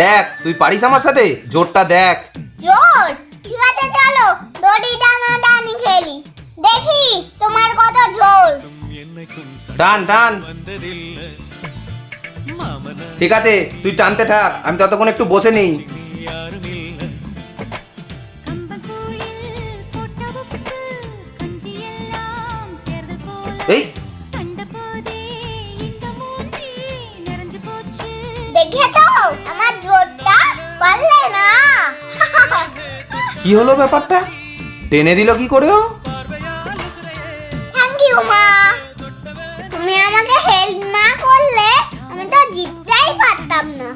দেখ তুই পারিস আমার সাথে, জোরটা দেখ। জোর? ঠিক আছে চলো দড়ি টানাটানি খেলি, দেখি তোমার কত জোর। টান টান। ঠিক আছে তুই টানতে থাক, আমি ততক্ষণ একটু বসে নেই। এই দেখেছো আমার জোরটা? পারলে না? কি হলো ব্যাপারটা, টেনে দিল কি করে ও? থ্যাংক ইউ মা, তুমি আমাকে হেল্প না করলে আমি তো জিততেই পারতাম না।